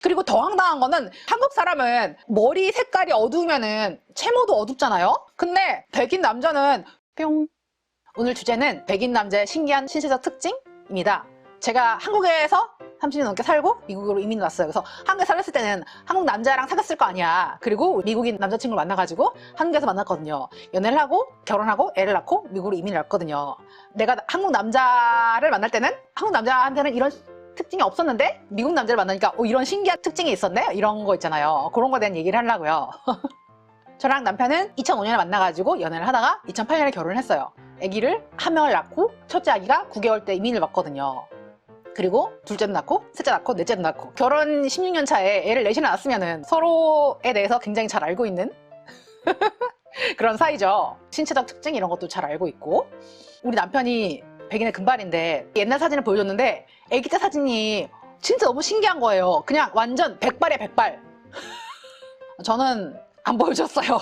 그리고 더 황당한 거는 한국 사람은 머리 색깔이 어두우면은 채모도 어둡잖아요. 근데 백인 남자는 뿅. 오늘 주제는 백인 남자의 신기한 신체적 특징입니다. 제가 한국에서 30년 넘게 살고 미국으로 이민을 왔어요. 그래서 한국에 살았을 때는 한국 남자랑 사귀었을 거 아니야. 그리고 미국인 남자친구를 만나가지고 한국에서 만났거든요. 연애를 하고 결혼하고 애를 낳고 미국으로 이민을 왔거든요. 내가 한국 남자를 만날 때는 한국 남자한테는 이런 특징이 없었는데 미국 남자를 만나니까 이런 신기한 특징이 있었네? 이런 거 있잖아요. 그런 거에 대한 얘기를 하려고요. 저랑 남편은 2005년에 만나가지고 연애를 하다가 2008년에 결혼을 했어요. 아기를 한 명을 낳고 첫째 아기가 9개월 때 이민을 왔거든요. 그리고 둘째도 낳고 셋째 낳고 넷째도 낳고 결혼 16년 차에 애를 넷이나 낳았으면 서로에 대해서 굉장히 잘 알고 있는 그런 사이죠. 신체적 특징 이런 것도 잘 알고 있고. 우리 남편이 백인의 금발인데 옛날 사진을 보여줬는데 아기 때 사진이 진짜 너무 신기한 거예요. 그냥 완전 백발에 백발. 저는 안 보여줬어요.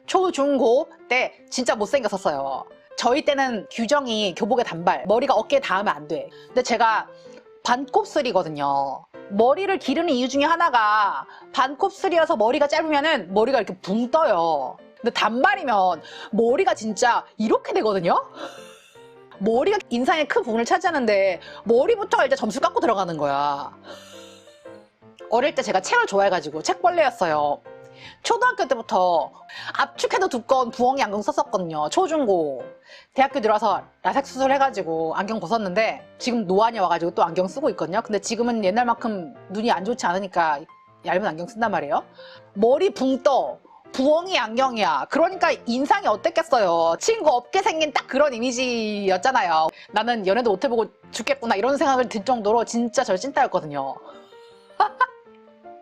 초, 중, 고 때 진짜 못생겼었어요. 저희 때는 규정이 교복에 단발, 머리가 어깨에 닿으면 안 돼. 근데 제가 반곱슬이거든요. 머리를 기르는 이유 중에 하나가 반곱슬이어서 머리가 짧으면은 머리가 이렇게 붕 떠요. 근데 단발이면 머리가 진짜 이렇게 되거든요. 머리가 인상의 큰 부분을 차지하는데 머리부터가 이제 점수 깎고 들어가는 거야. 어릴 때 제가 책을 좋아해가지고 책벌레였어요. 초등학교 때부터 압축해도 두꺼운 부엉이 안경 썼었거든요. 초중고. 대학교 들어와서 라섹 수술해가지고 안경 벗었는데 지금 노안이 와가지고 또 안경 쓰고 있거든요. 근데 지금은 옛날만큼 눈이 안 좋지 않으니까 얇은 안경 쓴단 말이에요. 머리 붕 떠. 부엉이 안경이야. 그러니까 인상이 어땠겠어요. 친구 없게 생긴 딱 그런 이미지였잖아요. 나는 연애도 못 해보고 죽겠구나 이런 생각을 들 정도로 진짜 저 찐따였거든요.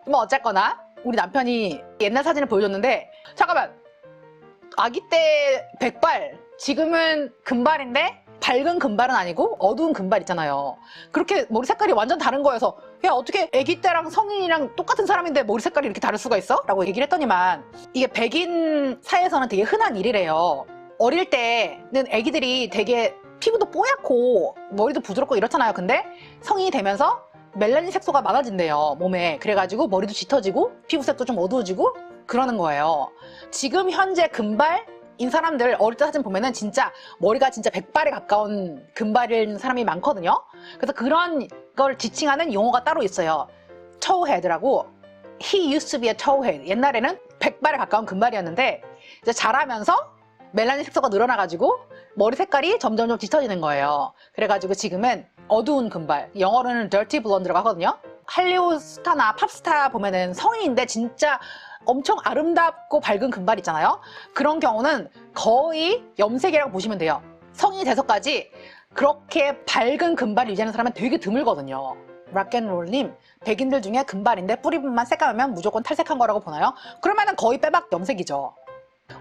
뭐 어쨌거나 우리 남편이 옛날 사진을 보여줬는데 잠깐만, 아기 때 백발, 지금은 금발인데 밝은 금발은 아니고 어두운 금발 있잖아요. 그렇게 머리 색깔이 완전 다른 거여서 야, 어떻게 아기 때랑 성인이랑 똑같은 사람인데 머리 색깔이 이렇게 다를 수가 있어? 라고 얘기를 했더니만 이게 백인 사회에서는 되게 흔한 일이래요. 어릴 때는 아기들이 되게 피부도 뽀얗고 머리도 부드럽고 이렇잖아요. 근데 성인이 되면서 멜라닌 색소가 많아진대요, 몸에. 그래가지고 머리도 짙어지고 피부색도 좀 어두워지고 그러는 거예요. 지금 현재 금발인 사람들 어릴 때 사진 보면은 진짜 머리가 진짜 백발에 가까운 금발인 사람이 많거든요. 그래서 그런 걸 지칭하는 용어가 따로 있어요. towhead라고. He used to be a towhead. 옛날에는 백발에 가까운 금발이었는데 이제 자라면서 멜라닌 색소가 늘어나가지고 머리 색깔이 점점 짙어지는 거예요. 그래가지고 지금은 어두운 금발, 영어로는 dirty blonde라고 하거든요. 할리우드 스타나 팝스타 보면은 성인인데 진짜 엄청 아름답고 밝은 금발 있잖아요. 그런 경우는 거의 염색이라고 보시면 돼요. 성인이 돼서까지 그렇게 밝은 금발을 유지하는 사람은 되게 드물거든요. 락앤롤님, 백인들 중에 금발인데 뿌리 부분만 새까매면 무조건 탈색한 거라고 보나요? 그러면은 거의 빼박 염색이죠.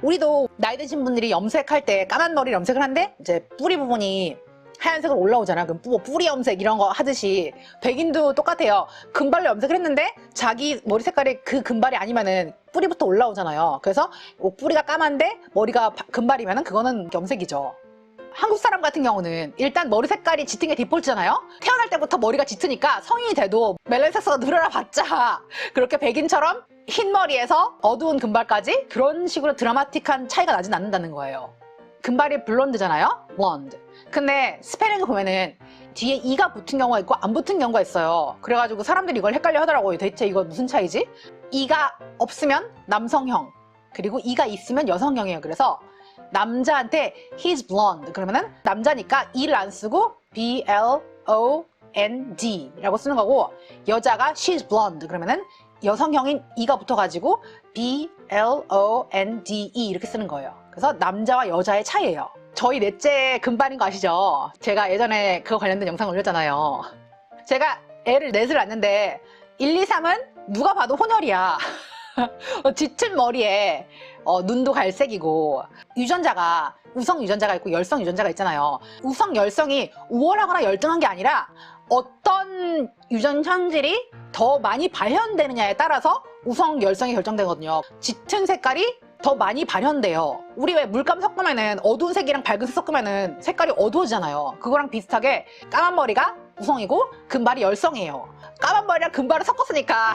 우리도 나이 드신 분들이 염색할 때 까만 머리 염색을 한데 이제 뿌리 부분이 하얀색으로 올라오잖아. 그럼 뿌리 염색 이런 거 하듯이 백인도 똑같아요. 금발로 염색을 했는데 자기 머리 색깔이 그 금발이 아니면은 뿌리부터 올라오잖아요. 그래서 뿌리가 까만데 머리가 금발이면은 그거는 염색이죠. 한국 사람 같은 경우는 일단 머리 색깔이 짙은 게 디폴트잖아요. 태어날 때부터 머리가 짙으니까 성인이 돼도 멜라닌 색소가 늘어나 봤자 그렇게 백인처럼 흰 머리에서 어두운 금발까지 그런 식으로 드라마틱한 차이가 나진 않는다는 거예요. 금발이 블론드잖아요. 블론드. 근데 스페링을 보면은 뒤에 이가 붙은 경우가 있고 안 붙은 경우가 있어요. 그래가지고 사람들이 이걸 헷갈려 하더라고요. 대체 이거 무슨 차이지? 이가 없으면 남성형, 그리고 이가 있으면 여성형이에요. 그래서 남자한테 he's blonde 그러면은 남자니까 e를 안 쓰고 B-L-O-N-D 라고 쓰는 거고, 여자가 she's blonde 그러면은 여성형인 e가 붙어가지고 B-L-O-N-D-E 이렇게 쓰는 거예요. 그래서 남자와 여자의 차이예요. 저희 넷째 금발인 거 아시죠? 제가 예전에 그거 관련된 영상 올렸잖아요. 제가 애를 넷을 낳았는데 1, 2, 3은 누가 봐도 혼혈이야. 짙은 머리에 눈도 갈색이고, 유전자가 우성 유전자가 있고 열성 유전자가 있잖아요. 우성 열성이 우월하거나 열등한 게 아니라 어떤 유전 현질이 더 많이 발현되느냐에 따라서 우성 열성이 결정되거든요. 짙은 색깔이 더 많이 발현돼요. 우리 왜 물감 섞으면은 어두운 색이랑 밝은 색 섞으면은 색깔이 어두워지잖아요. 그거랑 비슷하게 까만 머리가 우성이고 금발이 열성이에요. 까만 머리랑 금발을 섞었으니까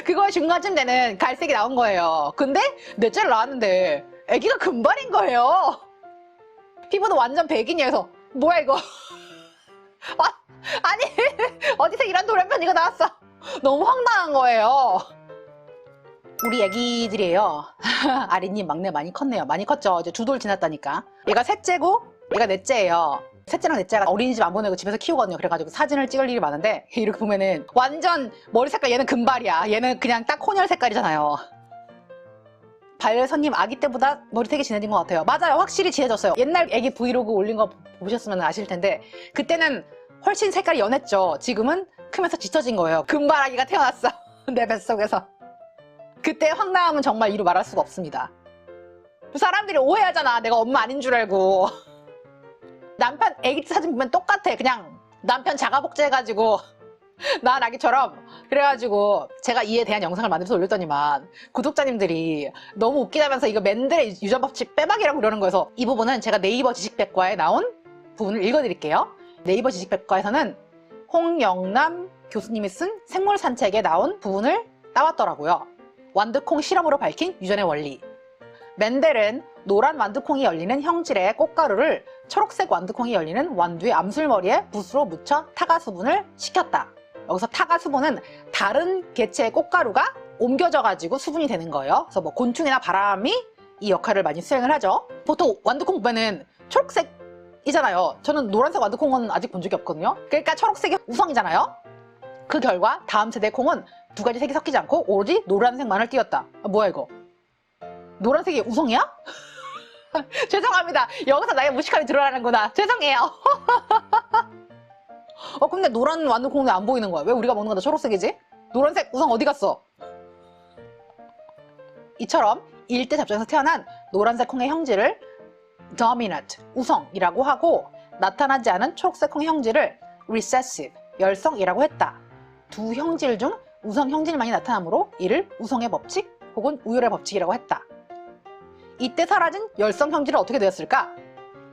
그거의 중간쯤 되는 갈색이 나온 거예요. 근데 넷째를 낳았는데 아기가 금발인 거예요. 피부도 완전 백인이어서 뭐야 이거. 아니 어디서 이런 돌연변 이거 나왔어. 너무 황당한 거예요. 우리 애기들이에요. 아리님 막내 많이 컸네요. 많이 컸죠. 이제 2돌 지났다니까. 얘가 셋째고 얘가 넷째예요. 셋째랑 넷째가 어린이집 안 보내고 집에서 키우거든요. 그래가지고 사진을 찍을 일이 많은데 이렇게 보면은 완전 머리 색깔 얘는 금발이야. 얘는 그냥 딱 혼혈 색깔이잖아요. 발선님 아기 때보다 머리 되게 진해진 것 같아요. 맞아요. 확실히 진해졌어요. 옛날 애기 브이로그 올린 거 보셨으면 아실 텐데 그때는 훨씬 색깔이 연했죠. 지금은 크면서 짙어진 거예요. 금발 아기가 태어났어. 내 뱃속에서. 그때 황당함은 정말 이루 말할 수가 없습니다. 사람들이 오해하잖아. 내가 엄마 아닌 줄 알고. 남편 애기 사진 보면 똑같아. 그냥 남편 자가복제해가지고 낳은 아기처럼. 그래가지고 제가 이에 대한 영상을 만들어서 올렸더니만 구독자님들이 너무 웃기다면서 이거 맨들의 유전법칙 빼박이라고 그러는 거여서 이 부분은 제가 네이버 지식백과에 나온 부분을 읽어드릴게요. 네이버 지식백과에서는 홍영남 교수님이 쓴 생물산책에 나온 부분을 따왔더라고요. 완두콩 실험으로 밝힌 유전의 원리. 멘델은 노란 완두콩이 열리는 형질의 꽃가루를 초록색 완두콩이 열리는 완두의 암술머리에 붓으로 묻혀 타가수분을 시켰다. 여기서 타가수분은 다른 개체의 꽃가루가 옮겨져 가지고 수분이 되는 거예요. 그래서 뭐 곤충이나 바람이 이 역할을 많이 수행을 하죠. 보통 완두콩 보면은 초록색이잖아요. 저는 노란색 완두콩은 아직 본 적이 없거든요. 그러니까 초록색이 우성이잖아요. 그 결과 다음 세대 콩은 두 가지 색이 섞이지 않고 오로지 노란색만을 띄었다. 뭐야 이거? 노란색이 우성이야? 죄송합니다. 여기서 나의 무식함이 드러나는구나. 죄송해요. 근데 노란 완두콩은 안 보이는 거야. 왜 우리가 먹는 건 다 초록색이지? 노란색 우성 어디 갔어? 이처럼 일대 잡종에서 태어난 노란색 콩의 형질을 dominant, 우성이라고 하고 나타나지 않은 초록색 콩의 형질을 recessive, 열성이라고 했다. 두 형질 중 우성 형질만이 나타나므로 이를 우성의 법칙 혹은 우열의 법칙이라고 했다. 이때 사라진 열성 형질은 어떻게 되었을까?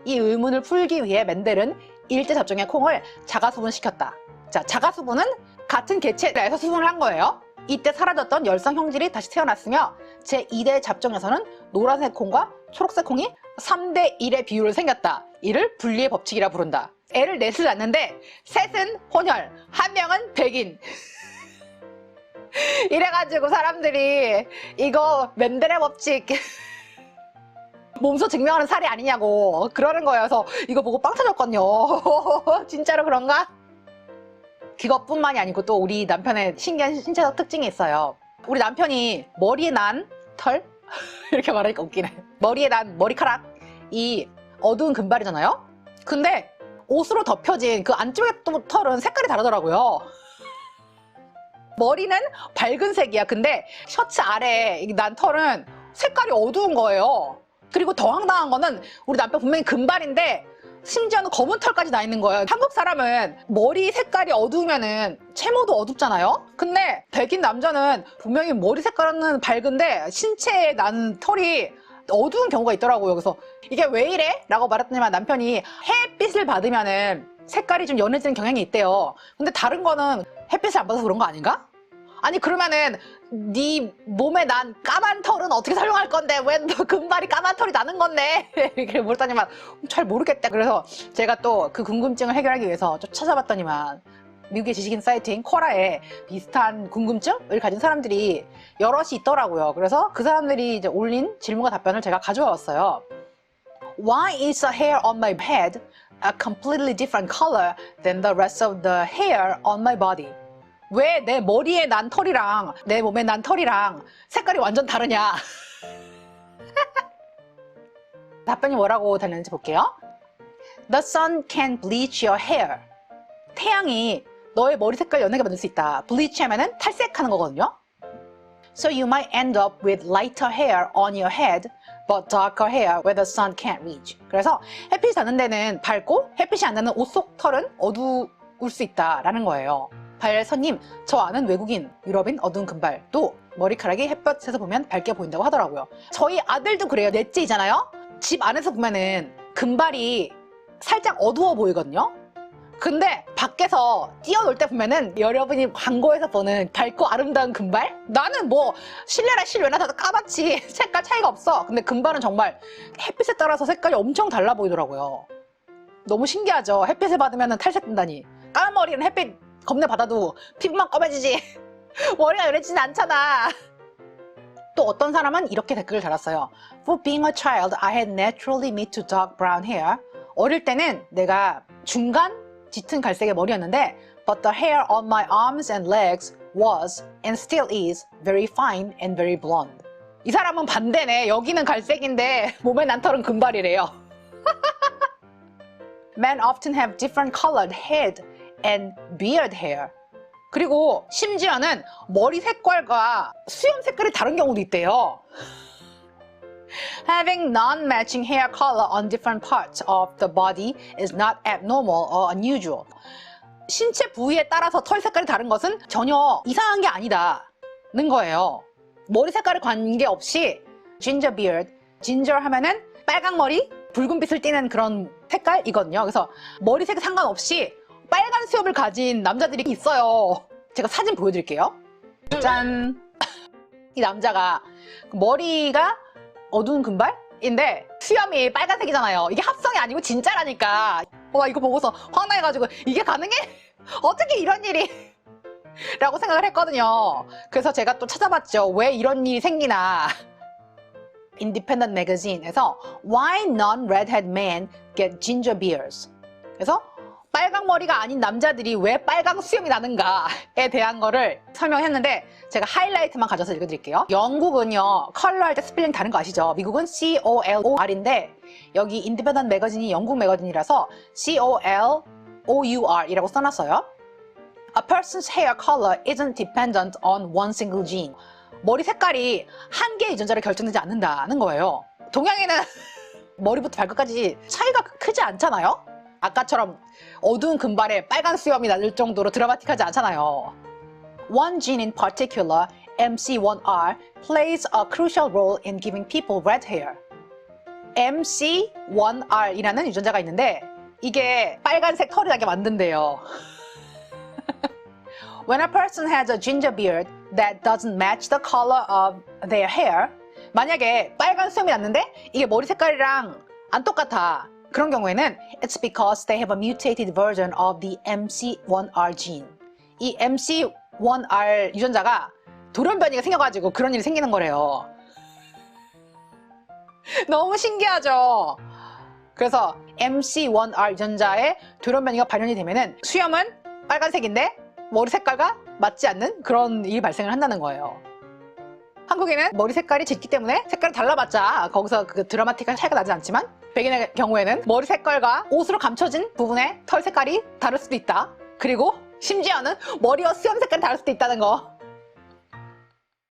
이 의문을 풀기 위해 멘델은 일대 잡종의 콩을 자가수분시켰다. 자, 자가수분은 같은 개체에서 수분을 한 거예요. 이때 사라졌던 열성 형질이 다시 태어났으며 제2대 잡종에서는 노란색 콩과 초록색 콩이 3대 1의 비율을 생겼다. 이를 분리의 법칙이라 부른다. 애를 넷을 낳는데 셋은 혼혈, 한 명은 백인. 이래가지고 사람들이 이거 멘델의 법칙 몸소 증명하는 사례 아니냐고 그러는 거여서 이거 보고 빵 터졌거든요. 진짜로 그런가? 그것뿐만이 아니고 또 우리 남편의 신기한 신체적 특징이 있어요. 우리 남편이 머리에 난 털? 이렇게 말하니까 웃기네. 머리에 난 머리카락이 어두운 금발이잖아요? 근데 옷으로 덮여진 그 안쪽에 또 털은 색깔이 다르더라고요. 머리는 밝은 색이야. 근데 셔츠 아래에 난 털은 색깔이 어두운 거예요. 그리고 더 황당한 거는 우리 남편 분명히 금발인데 심지어는 검은 털까지 나 있는 거예요. 한국 사람은 머리 색깔이 어두우면은 채모도 어둡잖아요. 근데 백인 남자는 분명히 머리 색깔은 밝은데 신체에 난 털이 어두운 경우가 있더라고요. 그래서 이게 왜 이래? 라고 말했더니만 남편이 햇빛을 받으면은 색깔이 좀 연해지는 경향이 있대요. 근데 다른 거는 햇빛을 안 받아서 그런 거 아닌가? 아니 그러면은 네 몸에 난 까만 털은 어떻게 설명할 건데 왜 너 금발이 까만 털이 나는 건데 이렇게 물었더니만 잘 모르겠다. 그래서 제가 또 그 궁금증을 해결하기 위해서 좀 찾아봤더니만 미국의 지식인 사이트인 쿼라에 비슷한 궁금증을 가진 사람들이 여럿이 있더라고요. 그래서 그 사람들이 이제 올린 질문과 답변을 제가 가져와 왔어요. Why is the hair on my head a completely different color than the rest of the hair on my body? 왜 내 머리에 난 털이랑 내 몸에 난 털이랑 색깔이 완전 다르냐? 답변이 뭐라고 달렸는지 볼게요. The sun can bleach your hair. 태양이 너의 머리 색깔 연하게 만들 수 있다. bleach 하면은 탈색하는 거거든요. So you might end up with lighter hair on your head, but darker hair where the sun can't reach. 그래서 햇빛이 닿는 데는 밝고 햇빛이 안 닿는 옷 속 털은 어두울 수 있다라는 거예요. 발선님, 저 아는 외국인, 유럽인 어두운 금발, 또 머리카락이 햇볕에서 보면 밝게 보인다고 하더라고요. 저희 아들도 그래요. 넷째이잖아요. 집 안에서 보면은 금발이 살짝 어두워 보이거든요. 근데 밖에서 뛰어놀 때 보면은 여러분이 광고에서 보는 밝고 아름다운 금발? 나는 뭐 실내나 실외나 다 까맣지 색깔 차이가 없어. 근데 금발은 정말 햇빛에 따라서 색깔이 엄청 달라 보이더라고요. 너무 신기하죠. 햇빛을 받으면 탈색 된다니. 까만 머리는 햇빛 겁내 받아도 피부만 검해지지 머리가 연해지진 않잖아. 또 어떤 사람은 이렇게 댓글을 달았어요. For being a child, I had naturally mid to dark brown hair. 어릴 때는 내가 중간 짙은 갈색의 머리였는데 But the hair on my arms and legs was and still is very fine and very blonde. 이 사람은 반대네. 여기는 갈색인데 몸에 난 털은 금발이래요. Men often have different colored head and beard hair. 그리고 심지어는 머리 색깔과 수염 색깔이 다른 경우도 있대요. Having non-matching hair color on different parts of the body is not abnormal or unusual. 신체 부위에 따라서 털 색깔이 다른 것은 전혀 이상한 게 아니다는 거예요. 머리 색깔에 관계없이 ginger beard, ginger 하면은 빨강 머리, 붉은빛을 띠는 그런 색깔이거든요. 그래서 머리색 상관없이 빨간 수염을 가진 남자들이 있어요. 제가 사진 보여드릴게요. 짠! 이 남자가 머리가 어두운 금발인데 수염이 빨간색이잖아요. 이게 합성이 아니고 진짜라니까. 와, 이거 보고서 황당해가지고 이게 가능해? 어떻게 이런 일이? 라고 생각을 했거든요. 그래서 제가 또 찾아봤죠. 왜 이런 일이 생기나. Independent Magazine에서 Why non-redhead men get ginger beards? 그래서 빨강 머리가 아닌 남자들이 왜 빨강 수염이 나는가에 대한 거를 설명했는데 제가 하이라이트만 가져서 읽어드릴게요. 영국은요 컬러 할 때 스펠링 다른 거 아시죠? 미국은 COLOR인데 여기 인디펜던트 매거진이 영국 매거진이라서 COLOUR 이라고 써놨어요. A person's hair color isn't dependent on one single gene. 머리 색깔이 한 개의 유전자로 결정되지 않는다는 거예요. 동양인은 머리부터 발끝까지 차이가 크지 않잖아요? 아까처럼 어두운 금발에 빨간 수염이 날 정도로 드라마틱하지 않잖아요. One gene in particular, MC1R, plays a crucial role in giving people red hair. MC1R이라는 유전자가 있는데 이게 빨간색 털이 나게 만든대요. When a person has a ginger beard that doesn't match the color of their hair, 만약에 빨간 수염이 났는데 이게 머리 색깔이랑 안 똑같아. 그런 경우에는 it's because they have a mutated version of the MC1R gene. 이 MC1R 유전자가 돌연변이가 생겨가지고 그런 일이 생기는 거래요. 너무 신기하죠? 그래서 MC1R 유전자의 돌연변이가 발현이 되면은 수염은 빨간색인데 머리 색깔과 맞지 않는 그런 일이 발생을 한다는 거예요. 한국에는 머리 색깔이 짙기 때문에 색깔이 달라봤자 거기서 그 드라마틱한 차이가 나지 않지만 백인의 경우에는 머리 색깔과 옷으로 감춰진 부분의 털 색깔이 다를 수도 있다. 그리고 심지어는 머리와 수염 색깔이 다를 수도 있다는 거.